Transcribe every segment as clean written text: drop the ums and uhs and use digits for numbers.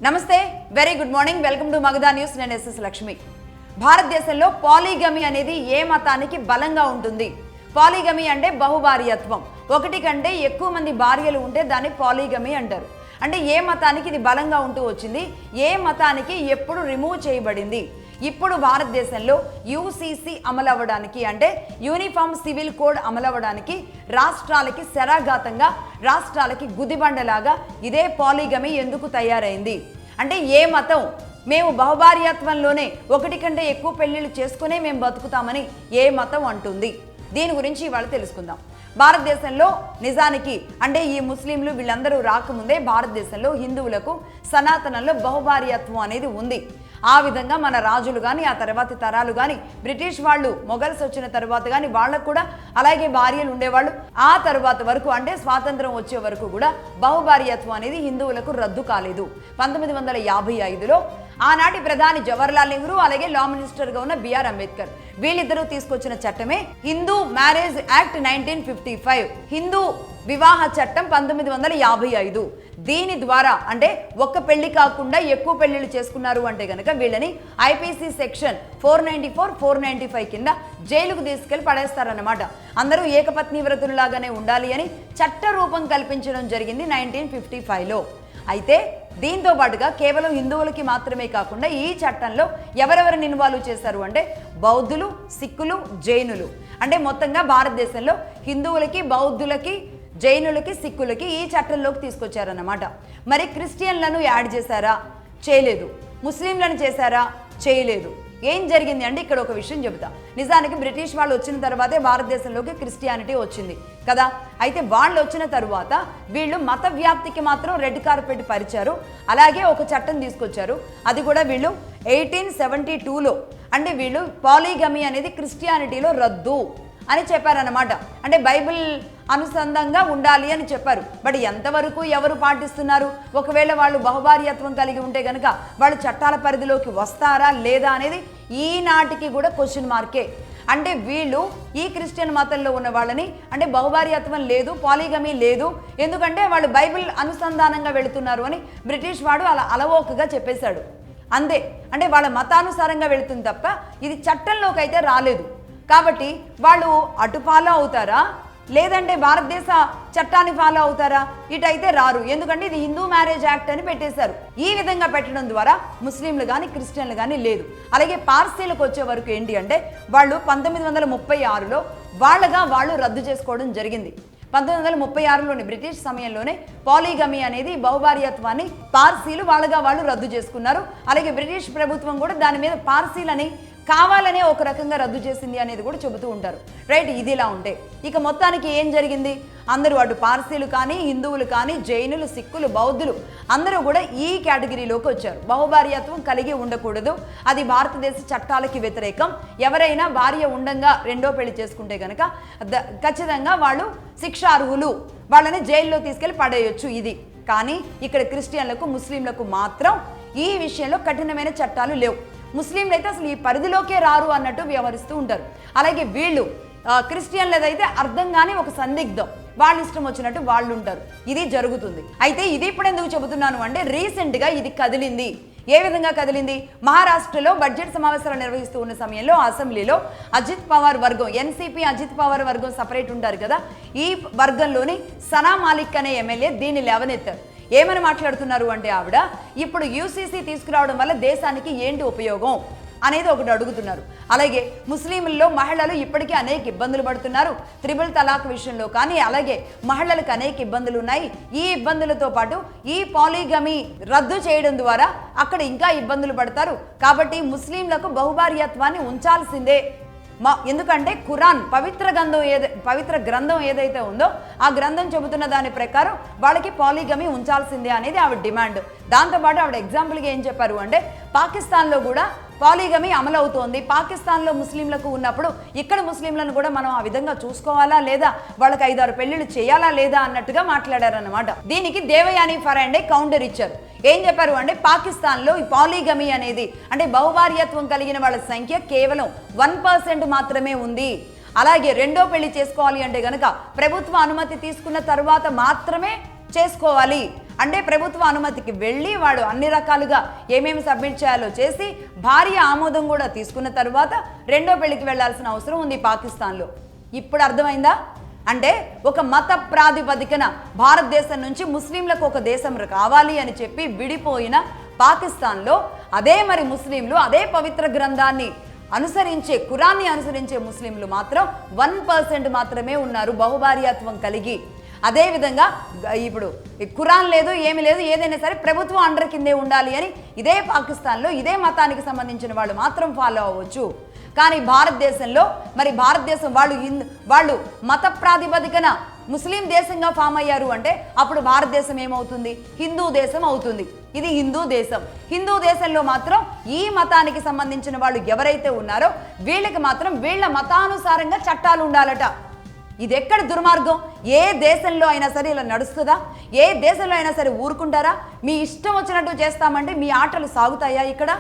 నమస్తే, very good morning. Welcome to Magadha news. నేను SS Lakshmi. భారతదేశంలో పాలిగమి అనేది ఏ మతానికి బలంగా ఉంటుంది? పాలిగమి అంటే బహుభార్యత్వం. ఒకటి కంటే ఎక్కువ మంది భార్యలు ఉంటే దాన్ని పాలిగమి అంటారు. అంటే ఏ మతానికి ఇది బలంగా ఉంటూ వచ్చింది, ఏ మతానికి ఎప్పుడు రిమూవ్ చేయబడింది? ఇప్పుడు భారతదేశంలో యూసీసీ అమలవ్వడానికి అంటే యూనిఫామ్ సివిల్ కోడ్ అమలవ్వడానికి రాష్ట్రాలకి శరాఘాతంగా, రాష్ట్రాలకి గుదిబండలాగా ఇదే పాలిగమి ఎందుకు తయారైంది? అంటే ఏ మతం మేము బహుభార్యత్వంలోనే ఒకటి కంటే ఎక్కువ పెళ్లిళ్ళు చేసుకునే మేము బతుకుతామని ఏ మతం అంటుంది? దీని గురించి ఇవాళ తెలుసుకుందాం. భారతదేశంలో నిజానికి అంటే ఈ ముస్లింలు వీళ్ళందరూ రాకముందే భారతదేశంలో హిందువులకు సనాతనంలో బహుభార్యత్వం అనేది ఉంది. ఆ విధంగా మన రాజులు కానీ, ఆ తర్వాతి తరాలు కానీ, బ్రిటిష్ వాళ్ళు మొఘల్స్ వచ్చిన తర్వాత కానీ వాళ్ళకు కూడా అలాగే భార్యలు ఉండేవాళ్ళు. ఆ తర్వాత వరకు అంటే స్వాతంత్రం వచ్చే వరకు కూడా బహుభార్యత్వం అనేది హిందువులకు రద్దు కాలేదు. 1955లో ఆనాటి ప్రధాని జవహర్లాల్ నెహ్రూ అలాగే లా మినిస్టర్గా ఉన్న బిఆర్ అంబేద్కర్ వీళ్ళిద్దరూ తీసుకొచ్చిన చట్టమే హిందూ మ్యారేజ్ యాక్ట్ 1955, హిందూ వివాహ చట్టం 1955. దీని ద్వారా అంటే ఒక్క పెళ్లి కాకుండా ఎక్కువ పెళ్లిళ్ళు చేసుకున్నారు అంటే కనుక వీళ్ళని ఐపీసీ సెక్షన్ 494, 495 కింద జైలుకు తీసుకెళ్లి పడేస్తారన్నమాట. అందరూ ఏకపత్ని వ్రతులాగానే ఉండాలి అని చట్ట రూపం కల్పించడం జరిగింది 1955లో. అయితే దీంతో పాటుగా కేవలం హిందువులకి మాత్రమే కాకుండా ఈ చట్టంలో ఎవరెవరిని ఇన్వాల్వ్ చేశారు అంటే బౌద్ధులు, సిక్కులు, జైనులు. అంటే మొత్తంగా భారతదేశంలో హిందువులకి, బౌద్ధులకి, జైనులకి, సిక్కులకి ఈ చట్టంలోకి తీసుకొచ్చారన్నమాట. మరి క్రిస్టియన్లను యాడ్ చేశారా? చేయలేదు. ముస్లింలను చేశారా? చేయలేదు. ఏం జరిగింది అంటే ఇక్కడ ఒక విషయం చెబుతా. నిజానికి బ్రిటిష్ వాళ్ళు వచ్చిన తర్వాతే భారతదేశంలోకి క్రిస్టియానిటీ వచ్చింది కదా. అయితే వాళ్ళు వచ్చిన తర్వాత వీళ్ళు మత వ్యాప్తికి మాత్రం రెడ్ కార్పెట్ పరిచారు. అలాగే ఒక చట్టం తీసుకొచ్చారు. అది కూడా వీళ్ళు 1872లో అంటే వీళ్ళు పాలిగమి అనేది క్రిస్టియానిటీలో రద్దు అని చెప్పారన్నమాట. అంటే బైబిల్ అనుసంధంగా ఉండాలి అని చెప్పారు. బట్ ఎంతవరకు ఎవరు పాటిస్తున్నారు? ఒకవేళ వాళ్ళు బహుభార్యత్వం కలిగి ఉంటే కనుక వాళ్ళు చట్టాల పరిధిలోకి వస్తారా లేదా అనేది ఈనాటికి కూడా క్వశ్చన్ మార్కే. అంటే వీళ్ళు ఈ క్రిస్టియన్ మతంలో ఉన్న వాళ్ళని అంటే బహుభార్యత్వం లేదు, పాలిగమి లేదు, ఎందుకంటే వాళ్ళు బైబిల్ అనుసంధానంగా వెళుతున్నారు అని బ్రిటిష్ వాడు అలా అలవోకగా చెప్పేశాడు. అంతే. అంటే వాళ్ళ మతానుసారంగా వెళుతుంది తప్ప ఇది చట్టంలోకి అయితే రాలేదు. కాబట్టి వాళ్ళు అటు ఫాలో అవుతారా లేదంటే భారతదేశ చట్టాన్ని ఫాలో అవుతారా? ఇటైతే రారు. ఎందుకంటే ఇది హిందూ మ్యారేజ్ యాక్ట్ అని పెట్టేశారు. ఈ విధంగా పెట్టడం ద్వారా ముస్లింలు కానీ, క్రిస్టియన్లు కానీ లేదు. అలాగే పార్సీలకు వచ్చే వరకు ఏంటి అంటే వాళ్ళు 1936లో వాళ్ళు రద్దు చేసుకోవడం జరిగింది. 1936లోని బ్రిటిష్ సమయంలోనే పాలిగమి అనేది బహుభార్యత్వాన్ని పార్సీలు వాళ్ళు రద్దు చేసుకున్నారు. అలాగే బ్రిటిష్ ప్రభుత్వం కూడా దాని మీద పార్సీలని కావాలనే ఒక రకంగా రద్దు చేసింది అనేది కూడా చెబుతూ ఉంటారు. రైట్. ఇది ఇలా ఉంటే ఇక మొత్తానికి ఏం జరిగింది? అందరూ అటు పార్సీలు కానీ, హిందువులు కానీ, జైనులు, సిక్కులు, బౌద్ధులు అందరూ కూడా ఈ కేటగిరీలోకి వచ్చారు. బహుభార్యత్వం కలిగి ఉండకూడదు, అది భారతదేశ చట్టాలకి వ్యతిరేకం. ఎవరైనా భార్య ఉండంగా రెండో పెళ్లి చేసుకుంటే కనుక ఖచ్చితంగా వాళ్ళు శిక్షార్హులు, వాళ్ళని జైల్లో తీసుకెళ్లి పడేయొచ్చు. ఇది కానీ ఇక్కడ క్రిస్టియన్లకు, ముస్లింలకు మాత్రం ఈ విషయంలో కఠినమైన చట్టాలు లేవు. ముస్లింలు అయితే అసలు ఈ పరిధిలోకే రారు అన్నట్టు వ్యవహరిస్తూ ఉంటారు. అలాగే వీళ్ళు క్రిస్టియన్లదైతే అర్థం కానీ ఒక సందిగ్ధం, వాళ్ళ ఇష్టం వచ్చినట్టు వాళ్ళు ఉంటారు. ఇది జరుగుతుంది. అయితే ఇది ఇప్పుడు ఎందుకు చెబుతున్నాను అంటే రీసెంట్గా ఇది కదిలింది. ఏ విధంగా కదిలింది? మహారాష్ట్రలో బడ్జెట్ సమావేశాలు నిర్వహిస్తూ ఉన్న సమయంలో అసెంబ్లీలో అజిత్ పవార్ వర్గం, ఎన్సీపీ అజిత్ పవార్ వర్గం సపరేట్ ఉంటారు కదా, ఈ వర్గంలోని సనా మాలిక్ అనే ఎమ్మెల్యే దీన్ని లేవనెత్తారు. ఏమని మాట్లాడుతున్నారు అంటే ఆవిడ ఇప్పుడు యూసీసీ తీసుకురావడం వల్ల దేశానికి ఏంటి ఉపయోగం అనేది ఒకటి అడుగుతున్నారు. అలాగే ముస్లింల్లో మహిళలు ఇప్పటికీ అనేక ఇబ్బందులు పడుతున్నారు. త్రిబుల్ తలాక్ విషయంలో కానీ అలాగే మహిళలకు అనేక ఇబ్బందులు ఉన్నాయి. ఈ ఇబ్బందులతో పాటు ఈ పాలిగమి రద్దు చేయడం ద్వారా అక్కడ ఇంకా ఇబ్బందులు పడతారు. కాబట్టి ముస్లింలకు బహుభార్యత్వాన్ని ఉంచాల్సిందే. ఎందుకంటే ఖురాన్ పవిత్ర గ్రంథం ఏదైతే ఉందో ఆ గ్రంథం చెబుతున్న దాని ప్రకారం వాళ్ళకి పాలిగమి ఉంచాల్సిందే అనేది ఆవిడ డిమాండ్. దాంతోపాటు ఆవిడ ఎగ్జాంపుల్గా ఏం చెప్పారు అంటే పాకిస్తాన్లో కూడా పాలిగమి అమలవుతోంది. పాకిస్తాన్లో ముస్లింలకు ఉన్నప్పుడు ఇక్కడ ముస్లింలను కూడా మనం ఆ విధంగా చూసుకోవాలా లేదా, వాళ్ళకి 5-6 పెళ్లిళ్ళు చేయాలా లేదా అన్నట్టుగా మాట్లాడారన్నమాట. దీనికి దేవయాని ఫరాండే కౌంటర్ ఇచ్చారు. ఏం చెప్పారు అంటే పాకిస్తాన్లో ఈ పాలిగమి అనేది అంటే బహుభార్యత్వం కలిగిన వాళ్ళ సంఖ్య కేవలం 1% మాత్రమే ఉంది. అలాగే రెండో పెళ్లి చేసుకోవాలి అంటే గనక ప్రభుత్వ అనుమతి తీసుకున్న తర్వాత మాత్రమే చేసుకోవాలి. అంటే ప్రభుత్వ అనుమతికి వెళ్ళి వాడు అన్ని రకాలుగా ఏమేమి సబ్మిట్ చేయాలో చేసి భార్య ఆమోదం కూడా తీసుకున్న తర్వాత రెండో పెళ్లికి వెళ్లాల్సిన అవసరం ఉంది పాకిస్తాన్లో. ఇప్పుడు అర్థమైందా? అంటే ఒక మత ప్రాతిపదికన భారతదేశం నుంచి ముస్లింలకు ఒక దేశం కావాలి అని చెప్పి విడిపోయిన పాకిస్తాన్లో అదే మరి ముస్లింలు అదే పవిత్ర గ్రంథాన్ని అనుసరించే ఖురాన్ని అనుసరించే ముస్లింలు మాత్రం 1% మాత్రమే ఉన్నారు బహుభార్యాత్వం కలిగి. అదేవిధంగా ఇప్పుడు ఖురాన్ లేదు, ఏమి లేదు, ఏదైనా సరే ప్రభుత్వం అండర్ కిందే ఉండాలి అని ఇదే పాకిస్తాన్లో ఇదే మతానికి సంబంధించిన వాళ్ళు మాత్రం ఫాలో అవ్వచ్చు. కానీ భారతదేశంలో మరి భారతదేశం వాళ్ళు మత ప్రాతిపదికన ముస్లిం దేశంగా ఫామ్ అయ్యారు అంటే అప్పుడు భారతదేశం ఏమవుతుంది? హిందూ దేశం అవుతుంది. ఇది హిందూ దేశం. హిందూ దేశంలో మాత్రం ఈ మతానికి సంబంధించిన వాళ్ళు ఎవరైతే ఉన్నారో వీళ్ళకి మాత్రం వీళ్ళ మతానుసారంగా చట్టాలు ఉండాలట. ఇది ఎక్కడ దుర్మార్గం? ఏ దేశంలో అయినా సరే ఇలా నడుస్తుందా? ఏ దేశంలో అయినా సరే ఊరుకుంటారా? మీ ఇష్టం వచ్చినట్టు చేస్తామంటే మీ ఆటలు సాగుతాయా? ఇక్కడ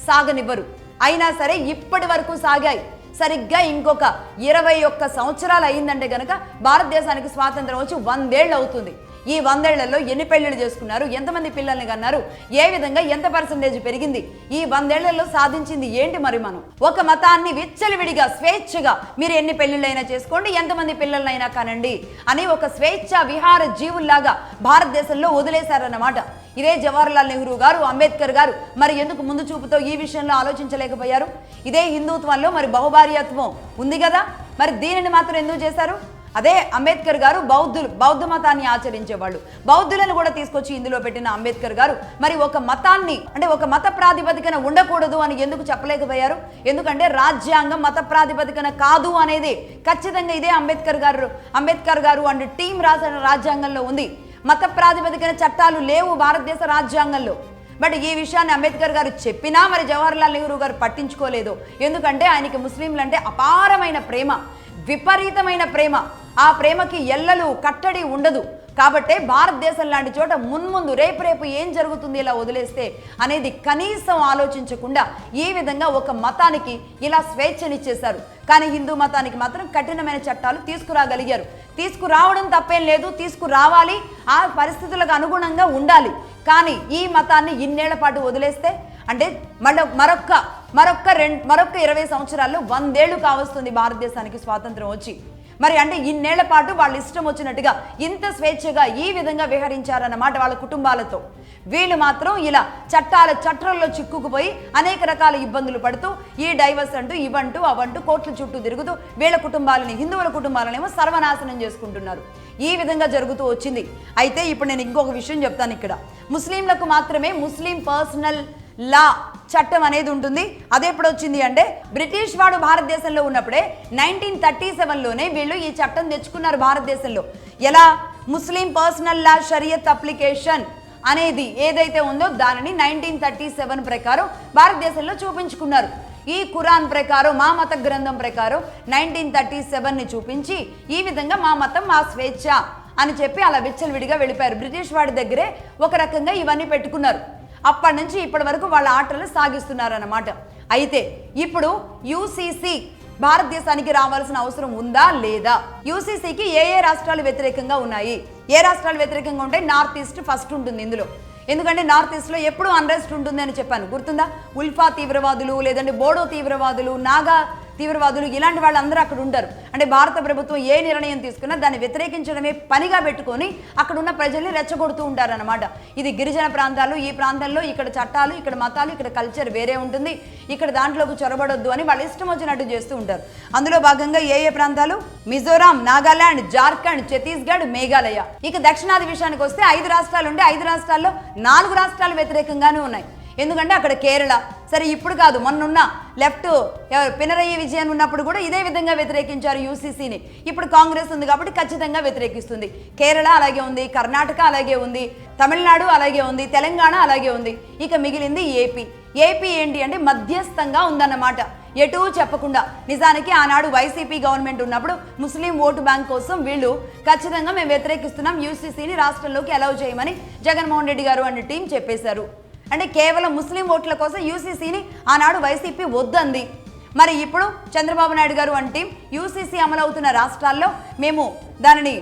సాగనివ్వరు. అయినా సరే ఇప్పటి వరకు సాగాయి. సరిగ్గా ఇంకొక 21 సంవత్సరాలు అయిందంటే గనక భారతదేశానికి స్వాతంత్రం వచ్చి 100 ఏళ్ళు అవుతుంది. ఈ 100 ఏళ్లలో ఎన్ని పెళ్లిళ్ళు చేసుకున్నారు, ఎంతమంది పిల్లల్ని కన్నారు, ఏ విధంగా ఎంత పర్సంటేజ్ పెరిగింది, ఈ 100 ఏళ్లలో సాధించింది ఏంటి? మరి మనం ఒక మతాన్ని విచ్చలవిడిగా స్వేచ్ఛగా మీరు ఎన్ని పెళ్లిళ్ళైనా చేసుకోండి, ఎంతమంది పిల్లలైనా కనండి అని ఒక స్వేచ్ఛ విహార జీవుల్లాగా భారతదేశంలో వదిలేశారన్నమాట. ఇదే జవహర్లాల్ నెహ్రూ గారు, అంబేద్కర్ గారు మరి ఎందుకు ముందు చూపుతో ఈ విషయంలో ఆలోచించలేకపోయారు? ఇదే హిందుత్వంలో మరి బహుభార్యాత్వం ఉంది కదా, మరి దీనిని మాత్రం ఎందుకు చేశారు? అదే అంబేద్కర్ గారు బౌద్ధ మతాన్ని ఆచరించేవాళ్ళు. బౌద్ధులను కూడా తీసుకొచ్చి ఇందులో పెట్టిన అంబేద్కర్ గారు మరి ఒక మతాన్ని అంటే ఒక మత ప్రాతిపదికన ఉండకూడదు అని ఎందుకు చెప్పలేకపోయారు? ఎందుకంటే రాజ్యాంగం మత ప్రాతిపదికన కాదు అనేది ఖచ్చితంగా ఇదే అంబేద్కర్ గారు అండ్ టీం రాసిన రాజ్యాంగంలో ఉంది. మత ప్రాతిపదికన చట్టాలు లేవు భారతదేశ రాజ్యాంగంలో. బట్ ఈ విషయాన్ని అంబేద్కర్ గారు చెప్పినా మరి జవహర్లాల్ నెహ్రూ గారు పట్టించుకోలేదు. ఎందుకంటే ఆయనకి ముస్లింలు అంటే అపారమైన ప్రేమ, విపరీతమైన ప్రేమ. ఆ ప్రేమకి ఎల్లలు కట్టడి ఉండదు. కాబట్టే భారతదేశం లాంటి చోట మున్ముందు రేపు ఏం జరుగుతుంది ఇలా వదిలేస్తే అనేది కనీసం ఆలోచించకుండా ఈ విధంగా ఒక మతానికి ఇలా స్వేచ్ఛనిచ్చేశారు. కానీ హిందూ మతానికి మాత్రం కఠినమైన చట్టాలు తీసుకురాగలిగారు. తీసుకురావడం తప్పేం లేదు, తీసుకురావాలి, ఆ పరిస్థితులకు అనుగుణంగా ఉండాలి. కానీ ఈ మతాన్ని ఇన్నేళ్ల పాటు వదిలేస్తే అంటే మరొక్క 20 సంవత్సరాల్లో 100 ఏళ్ళు కావస్తుంది భారతదేశానికి స్వాతంత్రం వచ్చి. మరి అంటే ఇన్నేళ్ల పాటు వాళ్ళు ఇష్టం వచ్చినట్టుగా ఇంత స్వేచ్ఛగా ఈ విధంగా విహరించారన్నమాట వాళ్ళ కుటుంబాలతో. వీళ్ళు మాత్రం ఇలా చట్టాల్లో చిక్కుకుపోయి అనేక రకాల ఇబ్బందులు పడుతూ ఈ డైవర్స్ అంటూ ఇవంటూ అవంటూ కోర్టుల చుట్టూ తిరుగుతూ వీళ్ళ కుటుంబాలని, హిందువుల కుటుంబాలనేమో సర్వనాశనం చేసుకుంటున్నారు. ఈ విధంగా జరుగుతూ వచ్చింది. అయితే ఇప్పుడు నేను ఇంకొక విషయం చెప్తాను. ఇక్కడ ముస్లింలకు మాత్రమే ముస్లిం పర్సనల్ లా చట్టం అనేది ఉంటుంది. అది ఎప్పుడు వచ్చింది అంటే బ్రిటిష్ వాడు భారతదేశంలో ఉన్నప్పుడే 1937లోనే వీళ్ళు ఈ చట్టం తెచ్చుకున్నారు భారతదేశంలో. ఎలా? ముస్లిం పర్సనల్ లా షరియత్ అప్లికేషన్ అనేది ఏదైతే ఉందో దానిని 1937 ప్రకారం భారతదేశంలో చూపించుకున్నారు. ఈ ఖురాన్ ప్రకారం, మా మత గ్రంథం ప్రకారం 1937ని చూపించి ఈ విధంగా మా మతం మా స్వేచ్ఛ అని చెప్పి అలా విచ్చలవిడిగా వెళ్ళిపోయారు. బ్రిటిష్ వాడి దగ్గరే ఒక రకంగా ఇవన్నీ పెట్టుకున్నారు. అప్పటి నుంచి ఇప్పటి వరకు వాళ్ళ ఆటలు సాగిస్తున్నారన్నమాట. అయితే ఇప్పుడు యూసీసీ భారతదేశానికి రావాల్సిన అవసరం ఉందా లేదా? యూసీసీకి ఏ రాష్ట్రాలు వ్యతిరేకంగా ఉన్నాయి? ఏ రాష్ట్రాలు వ్యతిరేకంగా ఉంటాయి? నార్త్ ఈస్ట్ ఫస్ట్ ఉంటుంది ఇందులో. ఎందుకంటే నార్త్ ఈస్ట్లో ఎప్పుడు అన్రెస్ట్ ఉంటుంది అని చెప్పాను, గుర్తుందా? ఉల్ఫా తీవ్రవాదులు, లేదంటే బోడో తీవ్రవాదులు, నాగా తీవ్రవాదులు, ఇలాంటి వాళ్ళందరూ అక్కడ ఉంటారు. అంటే భారత ప్రభుత్వం ఏ నిర్ణయం తీసుకున్నా దాన్ని వ్యతిరేకించడమే పనిగా పెట్టుకొని అక్కడ ఉన్న ప్రజల్ని రెచ్చగొడుతూ ఉంటారన్నమాట. ఇది గిరిజన ప్రాంతాలు, ఈ ప్రాంతాల్లో ఇక్కడ చట్టాలు, ఇక్కడ మతాలు, ఇక్కడ కల్చర్ వేరే ఉంటుంది, ఇక్కడ దాంట్లోకి చొరబడొద్దు అని వాళ్ళు ఇష్టం వచ్చినట్టు చేస్తూ ఉంటారు. అందులో భాగంగా ఏ ప్రాంతాలు? మిజోరాం, నాగాలాండ్, జార్ఖండ్, ఛత్తీస్గఢ్, మేఘాలయ. ఇక దక్షిణాది విషయానికి వస్తే 5 రాష్ట్రాలు ఉంటే 5 రాష్ట్రాల్లో 4 రాష్ట్రాలు వ్యతిరేకంగానే ఉన్నాయి. ఎందుకంటే అక్కడ కేరళ, సరే ఇప్పుడు కాదు, మొన్నున్న లెఫ్ట్ పినరయి విజయన్ ఉన్నప్పుడు కూడా ఇదే విధంగా వ్యతిరేకించారు యూసీసీని. ఇప్పుడు కాంగ్రెస్ ఉంది కాబట్టి ఖచ్చితంగా వ్యతిరేకిస్తుంది. కేరళ అలాగే ఉంది, కర్ణాటక అలాగే ఉంది, తమిళనాడు అలాగే ఉంది, తెలంగాణ అలాగే ఉంది. ఇక మిగిలింది ఏపీ ఏంటి అంటే మధ్యస్థంగా ఉందన్నమాట, ఎటూ చెప్పకుండా. నిజానికి ఆనాడు వైసీపీ గవర్నమెంట్ ఉన్నప్పుడు ముస్లిం ఓటు బ్యాంక్ కోసం వీళ్ళు ఖచ్చితంగా మేము వ్యతిరేకిస్తున్నాం, యూసీసీని రాష్ట్రంలోకి అలౌ చేయమని జగన్మోహన్ రెడ్డి గారు అనే టీం చెప్పేశారు. అంటే కేవలం ముస్లిం ఓట్ల కోసం యూసీసీని ఆనాడు వైసీపీ వద్దంది. మరి ఇప్పుడు చంద్రబాబు నాయుడు గారు అంటే యూసీసీ అమలవుతున్న రాష్ట్రాల్లో మేము దానిని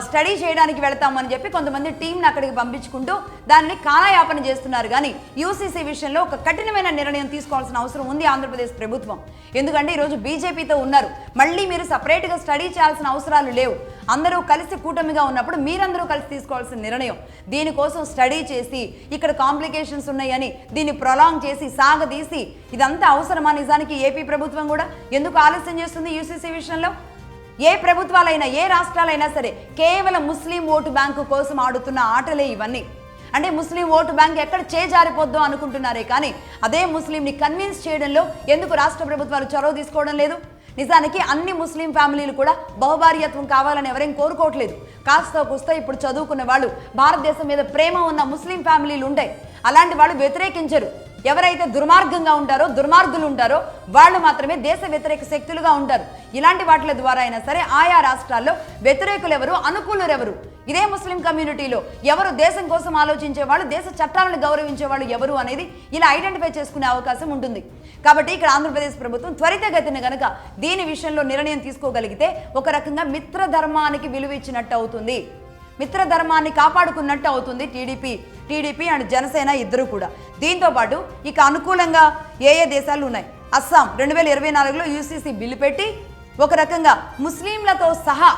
స్టడీ చేయడానికి వెళతామని చెప్పి కొంతమంది టీంని అక్కడికి పంపించుకుంటూ దానిని కాలయాపన చేస్తున్నారు. కానీ యూసీసీ విషయంలో ఒక కఠినమైన నిర్ణయం తీసుకోవాల్సిన అవసరం ఉంది ఆంధ్రప్రదేశ్ ప్రభుత్వం. ఎందుకంటే ఈరోజు బీజేపీతో ఉన్నారు, మళ్ళీ మీరు సపరేట్గా స్టడీ చేయాల్సిన అవసరాలు లేవు. అందరూ కలిసి కూటమిగా ఉన్నప్పుడు మీరందరూ కలిసి తీసుకోవాల్సిన నిర్ణయం. దీనికోసం స్టడీ చేసి ఇక్కడ కాంప్లికేషన్స్ ఉన్నాయని దీన్ని ప్రొలాంగ్ చేసి సాగదీసి ఇదంతా అవసరమా? నిజానికి ఏపీ ప్రభుత్వం కూడా ఎందుకు ఆలస్యం చేస్తుంది యూసీసీ విషయంలో? ఏ ప్రభుత్వాలైనా ఏ రాష్ట్రాలైనా సరే కేవలం ముస్లిం ఓటు బ్యాంకు కోసం ఆడుతున్న ఆటలే ఇవన్నీ. అంటే ముస్లిం ఓటు బ్యాంక్ ఎక్కడ చేజారిపోద్దో అనుకుంటున్నారే కానీ అదే ముస్లింని కన్విన్స్ చేయడంలో ఎందుకు రాష్ట్ర ప్రభుత్వాలు చొరవ తీసుకోవడం లేదు? నిజానికి అన్ని ముస్లిం ఫ్యామిలీలు కూడా బహుభార్యత్వం కావాలని ఎవరేం కోరుకోవట్లేదు. కాస్త కూస్తా ఇప్పుడు చదువుకున్న వాళ్ళు, భారతదేశం మీద ప్రేమ ఉన్న ముస్లిం ఫ్యామిలీలు ఉంటాయి, అలాంటి వాళ్ళు వ్యతిరేకించరు. ఎవరైతే దుర్మార్గంగా ఉంటారో దుర్మార్గులు ఉంటారో వాళ్ళు మాత్రమే దేశ వ్యతిరేక శక్తులుగా ఉంటారు. ఇలాంటి వాటి ద్వారా అయినా సరే ఆయా రాష్ట్రాల్లో వ్యతిరేకులు ఎవరు, అనుకూలులు ఎవరు, ఇదే ముస్లిం కమ్యూనిటీలో ఎవరు దేశం కోసం ఆలోచించే వాళ్ళు, దేశ చట్టాలను గౌరవించే వాళ్ళు ఎవరు అనేది ఇలా ఐడెంటిఫై చేసుకునే అవకాశం ఉంటుంది. కాబట్టి ఇక్కడ ఆంధ్రప్రదేశ్ ప్రభుత్వం త్వరితగతిన గనక దీని విషయంలో నిర్ణయం తీసుకోగలిగితే ఒక రకంగా మిత్రధర్మానికి విలువ ఇచ్చినట్టు అవుతుంది, మిత్రధర్మాన్ని కాపాడుకున్నట్టు అవుతుంది టీడీపీ అండ్ జనసేన ఇద్దరు కూడా. దీంతో పాటు ఇక అనుకూలంగా ఏ దేశాలు ఉన్నాయి? అస్సాం 2024లో యూసీసీ బిల్లు పెట్టి ఒక రకంగా ముస్లింలతో సహా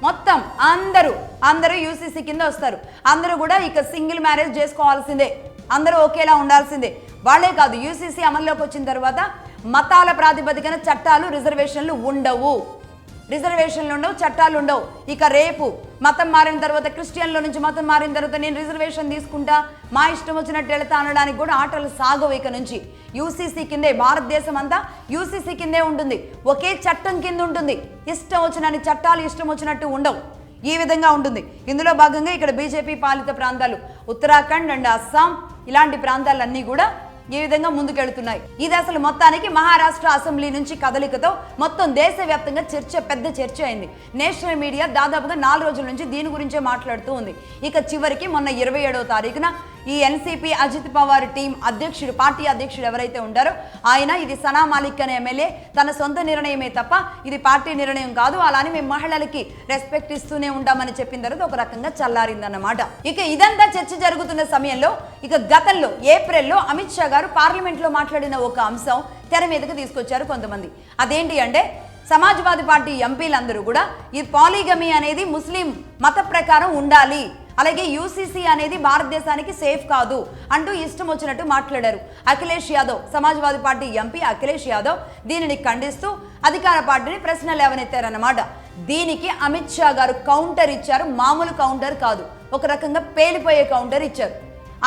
మొత్తం అందరూ యూసీసీ కింద వస్తారు. అందరూ కూడా ఇక సింగిల్ మ్యారేజ్ చేసుకోవాల్సిందే, అందరూ ఒకేలా ఉండాల్సిందే. వాళ్ళే కాదు, యూసీసీ అమల్లోకి వచ్చిన తర్వాత మతాల ప్రాతిపదికన చట్టాలు రిజర్వేషన్లు ఉండవు, చట్టాలు ఉండవు. ఇక రేపు మతం మారిన తర్వాత, క్రిస్టియన్లో నుంచి మతం మారిన తర్వాత నేను రిజర్వేషన్ తీసుకుంటా, మా ఇష్టం వచ్చినట్టు వెళతా అనడానికి కూడా ఆటలు సాగవు. ఇక నుంచి యూసీసీ కిందే, భారతదేశం అంతా యూసీసీ కిందే ఉంటుంది, ఒకే చట్టం కింద ఉంటుంది. ఇష్టం వచ్చినన్ని చట్టాలు ఇష్టం వచ్చినట్టు ఉండవు, ఈ విధంగా ఉంటుంది. ఇందులో భాగంగా ఇక్కడ బీజేపీ పాలిత ప్రాంతాలు ఉత్తరాఖండ్ అండ్ అస్సాం ఇలాంటి ప్రాంతాలన్నీ కూడా ఈ విధంగా ముందుకెళ్తున్నాయి. ఇది అసలు మొత్తానికి మహారాష్ట్ర అసెంబ్లీ నుంచి కదలికతో మొత్తం దేశవ్యాప్తంగా పెద్ద చర్చ అయింది. నేషనల్ మీడియా దాదాపుగా 4 రోజుల నుంచి దీని గురించే మాట్లాడుతూ ఉంది. ఇక చివరికి మొన్న 27వ తారీఖున ఈ ఎన్సీపీ అజిత్ పవార్ టీం అధ్యక్షుడు, పార్టీ అధ్యక్షుడు ఎవరైతే ఉంటారో ఆయన, ఇది సనా మాలిక్ అనే ఎమ్మెల్యే తన సొంత నిర్ణయమే తప్ప ఇది పార్టీ నిర్ణయం కాదు, అలానే మేము మహిళలకి రెస్పెక్ట్ ఇస్తూనే ఉంటామని చెప్పిన తర్వాత ఒక రకంగా చల్లారిందన్నమాట. ఇక ఇదంతా చర్చ జరుగుతున్న సమయంలో ఇక గతంలో ఏప్రిల్లో అమిత్ షా గారు పార్లమెంట్లో మాట్లాడిన ఒక అంశం తెర మీదకి తీసుకొచ్చారు కొంతమంది. అదేంటి అంటే సమాజ్వాదీ పార్టీ ఎంపీలందరూ కూడా ఈ పాలిగమీ అనేది ముస్లిం మత ప్రకారం ఉండాలి, అలాగే యూసీసీ అనేది భారతదేశానికి సేఫ్ కాదు అంటూ ఇష్టం వచ్చినట్టు మాట్లాడారు. అఖిలేష్ యాదవ్, సమాజ్వాదీ పార్టీ ఎంపీ అఖిలేష్ యాదవ్ దీనిని ఖండిస్తూ అధికార పార్టీని ప్రశ్నలు లేవనెత్తారన్నమాట. దీనికి అమిత్ షా గారు కౌంటర్ ఇచ్చారు, మామూలు కౌంటర్ కాదు, ఒక రకంగా పేలిపోయే కౌంటర్ ఇచ్చారు.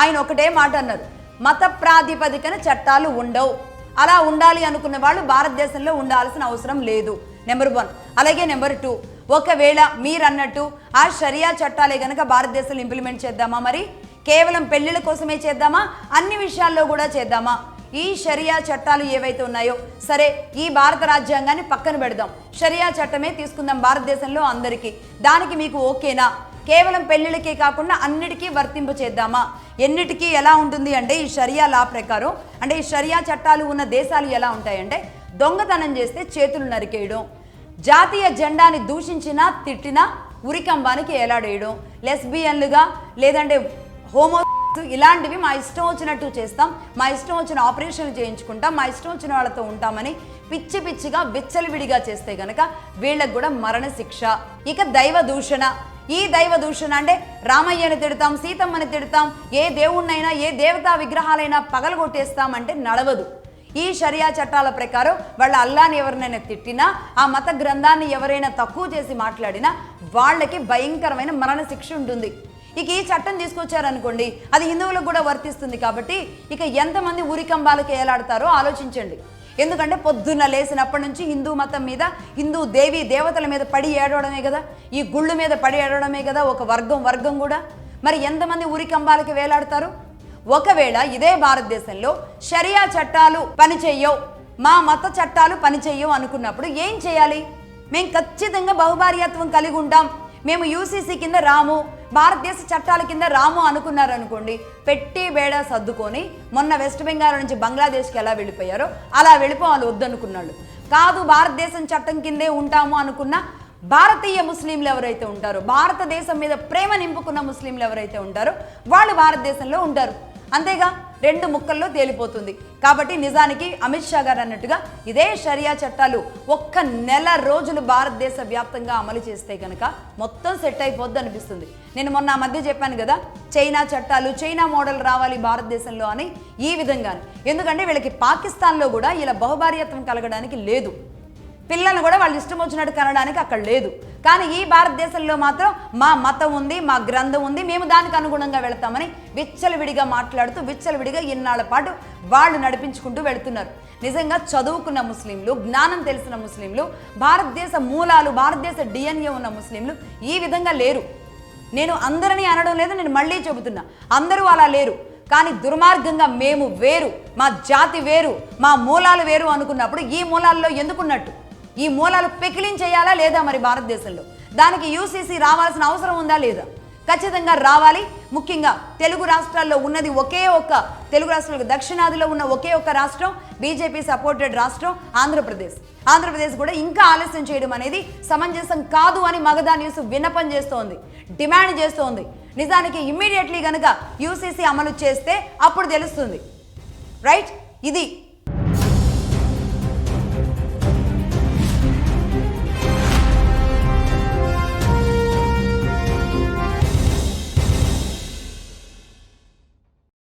ఆయన ఒకటే మాట అన్నారు, మత ప్రాతిపదికన చట్టాలు ఉండవు, అలా ఉండాలి అనుకున్న వాళ్ళు భారతదేశంలో ఉండాల్సిన అవసరం లేదు, నెంబర్ 1. అలాగే నెంబర్ 2, ఒకవేళ మీరు అన్నట్టు ఆ షరియా చట్టాలే కనుక భారతదేశంలో ఇంప్లిమెంట్ చేద్దామా, మరి కేవలం పెళ్లిళ్ళ కోసమే చేద్దామా, అన్ని విషయాల్లో కూడా చేద్దామా? ఈ షరియా చట్టాలు ఏవైతే ఉన్నాయో సరే, ఈ భారత రాజ్యాంగాన్ని పక్కన పెడదాం, షరియా చట్టమే తీసుకుందాం భారతదేశంలో అందరికీ, దానికి మీకు ఓకేనా? కేవలం పెళ్లిళ్ళకే కాకుండా అన్నిటికీ వర్తింప చేద్దామా? ఎన్నిటికీ ఎలా ఉంటుంది అంటే ఈ షరియా లా ప్రకారం, అంటే ఈ షరియా చట్టాలు ఉన్న దేశాలు ఎలా ఉంటాయంటే దొంగతనం చేస్తే చేతులు నరికేయడం, జాతీయ జెండాని దూషించినా తిట్టినా ఉరికంబానికి ఏలాడేయడం, లెస్బియన్లుగా లేదంటే హోమో ఇలాంటివి మా ఇష్టం వచ్చినట్టు చేస్తాం, మా ఇష్టం వచ్చిన ఆపరేషన్లు చేయించుకుంటాం, మా ఇష్టం వచ్చిన వాళ్ళతో ఉంటామని పిచ్చిగా విచ్చలవిడిగా చేస్తే గనక వీళ్ళకు కూడా మరణ శిక్ష. ఇక దైవ దూషణ, ఈ దైవ దూషణ అంటే రామయ్యని తిడతాం, సీతమ్మని తిడతాం, ఏ దేవుణ్ణైనా ఏ దేవతా విగ్రహాలైనా పగలగొట్టేస్తామంటే నడవదు. ఈ షరియా చట్టాల ప్రకారం వాళ్ళ అల్లాని ఎవరినైనా తిట్టినా, ఆ మత గ్రంథాన్ని ఎవరైనా తక్కువ చేసి మాట్లాడినా వాళ్ళకి భయంకరమైన మరణ శిక్ష ఉంటుంది. ఇక ఈ చట్టం తీసుకొచ్చారనుకోండి, అది హిందువులకు కూడా వర్తిస్తుంది. కాబట్టి ఇక ఎంతమంది ఉరికంబాలకి ఏలాడతారో ఆలోచించండి. ఎందుకంటే పొద్దున్న లేసినప్పటి నుంచి హిందూ మతం మీద, హిందూ దేవీ దేవతల మీద పడి ఏడవడమే కదా, ఈ గుళ్ళు మీద పడి ఏడవడమే కదా ఒక వర్గం కూడా. మరి ఎంతమంది ఉరికంబాలకి వేలాడతారు? ఒకవేళ ఇదే భారతదేశంలో షరియా చట్టాలు పనిచేయవు, మా మత చట్టాలు పనిచేయవు అనుకున్నప్పుడు ఏం చేయాలి? మేము ఖచ్చితంగా బహుభార్యత్వం కలిగి ఉంటాం, మేము యూసీసీ కింద రాము, భారతదేశ చట్టాల కింద రాము అనుకున్నారనుకోండి, పెట్టి బేడా సర్దుకొని మొన్న వెస్ట్ బెంగాల్ నుంచి బంగ్లాదేశ్కి ఎలా వెళ్ళిపోయారో అలా వెళ్ళిపోవాలి వద్దనుకున్నాళ్ళు. కాదు భారతదేశం చట్టం కిందే ఉంటాము అనుకున్న భారతీయ ముస్లింలు ఎవరైతే ఉంటారో, భారతదేశం మీద ప్రేమ నింపుకున్న ముస్లింలు ఎవరైతే ఉంటారో వాళ్ళు భారతదేశంలో ఉంటారు. అంతేగా, 2 ముక్కల్లో తేలిపోతుంది. కాబట్టి నిజానికి అమిత్ షా గారు అన్నట్టుగా ఇదే షరియా చట్టాలు ఒక్క నెల రోజులు భారతదేశ వ్యాప్తంగా అమలు చేస్తే కనుక మొత్తం సెట్ అయిపోద్ది అనిపిస్తుంది. నేను మొన్న మధ్య చెప్పాను కదా, చైనా చట్టాలు, చైనా మోడల్ రావాలి భారతదేశంలో అని. ఈ విధంగా, ఎందుకంటే వీళ్ళకి పాకిస్తాన్లో కూడా ఇలా బహుభార్యత్వం కలగడానికి లేదు, పిల్లలు కూడా వాళ్ళు ఇష్టం వచ్చినట్టు కనడానికి అక్కడ లేదు. కానీ ఈ భారతదేశంలో మాత్రం మా మతం ఉంది, మా గ్రంథం ఉంది, మేము దానికి అనుగుణంగా వెళతామని విచ్చలవిడిగా మాట్లాడుతూ విచ్చలవిడిగా ఇన్నాళ్ల పాటు వాళ్ళు నడిపించుకుంటూ వెళుతున్నారు. నిజంగా చదువుకున్న ముస్లింలు, జ్ఞానం తెలిసిన ముస్లింలు, భారతదేశ మూలాలు, భారతదేశ డిఎన్ఏ ఉన్న ముస్లింలు ఈ విధంగా లేరు. నేను అందరినీ అనడం లేదు, నేను మళ్ళీ చెబుతున్నా, అందరూ అలా లేరు. కానీ దుర్మార్గంగా మేము వేరు, మా జాతి వేరు, మా మూలాలు వేరు అనుకున్నప్పుడు ఈ మూలాల్లో ఎందుకున్నట్టు? ఈ మూలాలు పెకిలించేయాలా లేదా మరి భారతదేశంలో? దానికి యూసీసీ రావాల్సిన అవసరం ఉందా లేదా? ఖచ్చితంగా రావాలి. ముఖ్యంగా తెలుగు రాష్ట్రాల్లో ఉన్నది ఒకే ఒక్క, తెలుగు రాష్ట్రాలకు దక్షిణాదిలో ఉన్న ఒకే ఒక్క రాష్ట్రం, బీజేపీ సపోర్టెడ్ రాష్ట్రం ఆంధ్రప్రదేశ్. ఆంధ్రప్రదేశ్ కూడా ఇంకా ఆలస్యం చేయడం అనేది సమంజసం కాదు అని మగధా న్యూస్ విన్నపం చేస్తోంది, డిమాండ్ చేస్తోంది. నిజానికి ఇమ్మీడియట్లీ కనుక యూసీసీ అమలు చేస్తే అప్పుడు తెలుస్తుంది. రైట్, ఇది